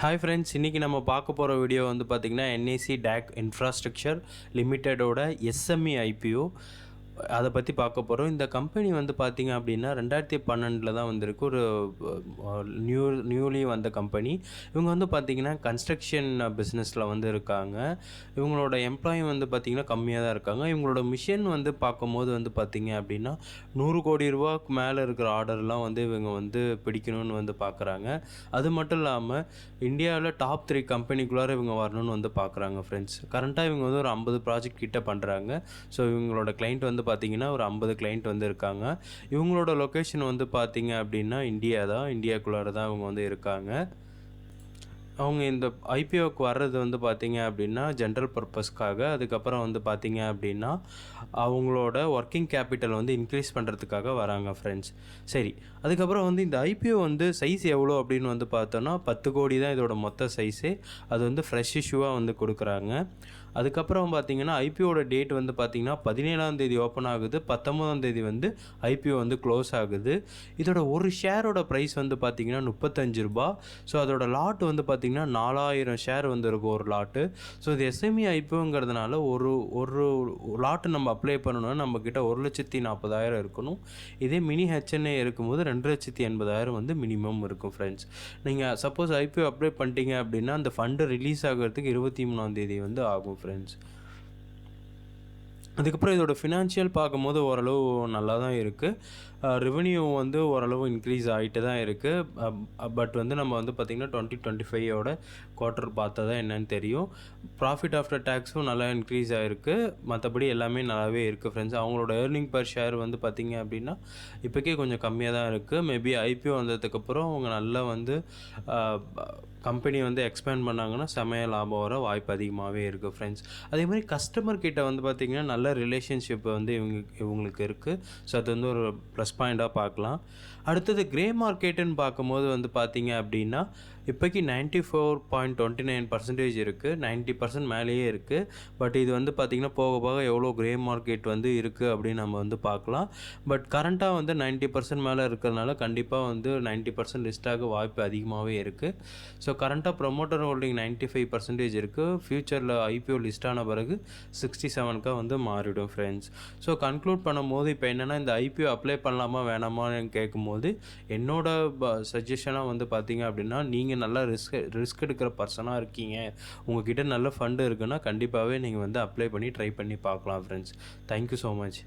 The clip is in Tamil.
ஹாய் ஃப்ரெண்ட்ஸ், இன்றைக்கி நம்ம பார்க்க போகிற வீடியோ வந்து பார்த்திங்கன்னா என்ஐசி டேக் இன்ஃப்ராஸ்ட்ரக்சர் லிமிட்டடோட எஸ்எம்இ ஐபிஓ அதை பற்றி பார்க்க போகிறோம். இந்த கம்பெனி வந்து பார்த்திங்க அப்படின்னா 2012 தான் வந்திருக்கு. ஒரு நியூலி வந்த கம்பெனி. இவங்க வந்து பார்த்திங்கன்னா கன்ஸ்ட்ரக்ஷன் பிஸ்னஸில் வந்து இருக்காங்க. இவங்களோட எம்ப்ளாயி வந்து பார்த்திங்கன்னா கம்மியாக தான் இருக்காங்க. இவங்களோட மிஷன் வந்து பார்க்கும்போது வந்து பார்த்திங்க அப்படின்னா 100 கோடி ரூபாய்க்கு மேலே இருக்கிற ஆர்டர்லாம் வந்து இவங்க வந்து பிடிக்கணும்னு வந்து பார்க்குறாங்க. அது மட்டும் இல்லாமல் இந்தியாவில் டாப் 3 கம்பெனிக்குள்ளார இவங்க வரணும்னு வந்து பார்க்குறாங்க ஃப்ரெண்ட்ஸ். கரண்ட்டாக இவங்க வந்து ஒரு 50 ப்ராஜெக்ட் கிட்ட பண்ணுறாங்க. ஸோ இவங்களோட கிளைண்ட் வந்து பார்த்திங்கன்னா ஒரு 50 கிளைண்ட் வந்து இருக்காங்க. இவங்களோட லொக்கேஷன் வந்து பார்த்திங்க அப்படின்னா இந்தியாக்குள்ளார தான் இவங்க வந்து இருக்காங்க. அவங்க இந்த ஐபிஓக்கு வர்றது வந்து பார்த்திங்க அப்படின்னா ஜென்ரல் பர்பஸ்க்காக. அதுக்கப்புறம் வந்து பார்த்திங்க அப்படின்னா அவங்களோட ஒர்க்கிங் கேபிட்டல் வந்து இன்க்ரீஸ் பண்ணுறதுக்காக வராங்க ஃப்ரெண்ட்ஸ். சரி, அதுக்கப்புறம் வந்து இந்த ஐபிஓ வந்து சைஸ் எவ்வளோ அப்படின்னு வந்து பார்த்தோன்னா 10 கோடி தான் இதோட மொத்த சைஸே. அது வந்து ஃப்ரெஷ் இஷ்யூவாக வந்து கொடுக்குறாங்க. அதுக்கப்புறம் பார்த்திங்கன்னா ஐபிஓட டேட் வந்து பார்த்திங்கன்னா 17ஆம் தேதி ஓப்பன் ஆகுது, 19ஆம் தேதி வந்து ஐபிஓ வந்து க்ளோஸ் ஆகுது. இதோட ஒரு ஷேரோட ப்ரைஸ் வந்து பார்த்திங்கன்னா 35 ரூபா. ஸோ அதோட லாட் வந்து பார்த்திங்கன்னா 4000 ஷேர் வந்து இருக்கும் ஒரு லாட்டு. ஸோ இது எஸ்எம்இ ஐபிஓங்கிறதுனால ஒரு லாட்டு நம்ம அப்ளை பண்ணணும்னா நம்மக்கிட்ட 1,40,000 இருக்கணும். இதே மினி ஹெச்என்ஏ இருக்கும்போது 2,80,000 வந்து மினிமம் இருக்கும் ஃப்ரெண்ட்ஸ். நீங்கள் சப்போஸ் ஐபிஓ அப்ளை பண்ணிட்டீங்க அப்படின்னா அந்த ஃபண்டு ரிலீஸ் ஆகிறதுக்கு 23ஆம் தேதி வந்து ஆகும் ஃப்ரெண்ட்ஸ். அதுக்கப்புறம் இதோட ஃபினான்ஷியல் பார்க்கும்போது ஓரளவு நல்லா தான் இருக்குது. ரெவென்யூ வந்து ஓரளவு இன்க்ரீஸ் ஆகிட்டு தான் இருக்குது. பட் வந்து நம்ம வந்து பார்த்திங்கன்னா 2025 குவார்ட்டர் பார்த்தா தான் என்னன்னு தெரியும். ப்ராஃபிட் ஆஃப்டர் டேக்ஸும் நல்லா இன்க்ரீஸ் ஆகிருக்கு. மற்றபடி எல்லாமே நல்லாவே இருக்குது ஃப்ரெண்ட்ஸ். அவங்களோட ஏர்னிங் பர் ஷேர் வந்து பார்த்திங்க அப்படின்னா இப்போக்கே கொஞ்சம் கம்மியாக தான் இருக்குது. மேபி ஐபிஓ வந்ததுக்கப்புறம் அவங்க நல்லா வந்து கம்பெனி வந்து எக்ஸ்பேண்ட் பண்ணாங்கன்னா செமையாக லாபம் வர வாய்ப்பு அதிகமாகவே இருக்குது ஃப்ரெண்ட்ஸ். அதே மாதிரி கஸ்டமர் கிட்ட வந்து பார்த்திங்கன்னா நல்ல ரிலேஷன்ஷிப் வந்து இவங்களுக்கு இருக்குது. ஸோ அது வந்து ஒரு ப்ளஸ் பாயிண்ட்டாக பார்க்கலாம். அடுத்தது கிரே மார்க்கெட்டுன்னு பார்க்கும்போது வந்து பார்த்திங்க அப்படின்னா இப்போக்கி 94.29% இருக்குது. 90% மேலேயே இருக்குது. பட் இது வந்து பார்த்திங்கன்னா போக போக எவ்வளோ கிரே மார்க்கெட் வந்து இருக்குது அப்படின்னு நம்ம வந்து பார்க்கலாம். பட் கரண்ட்டாக வந்து 90% மேலே இருக்கிறதுனால கண்டிப்பாக வந்து 90% லிஸ்ட் ஆக வாய்ப்பு அதிகமாகவே இருக்குது. ஸோ கரண்ட்டாக ப்ரொமோட்டர் ஹோல்டிங் 95% இருக்குது. ஃப்யூச்சரில் ஐபிஓ லிஸ்ட் ஆன பிறகு 67க்கு வந்து மாறிடும் ஃப்ரெண்ட்ஸ். ஸோ கன்க்ளூட் பண்ணும்போது இப்போ என்னென்னா இந்த ஐபிஓ அப்ளை பண்ணலாமா வேணாமான்னு கேட்கும்போது என்னோட சஜஷனாக வந்து பார்த்திங்க அப்படின்னா நீங்கள் நல்லா ரிஸ்க் எடுக்கிற பர்சனாக இருக்கீங்க, உங்கள்கிட்ட நல்ல ஃபண்டு இருக்குன்னா கண்டிப்பாகவே நீங்கள் வந்து அப்ளை பண்ணி ட்ரை பண்ணி பார்க்கலாம் ஃப்ரெண்ட்ஸ். Thank you so much.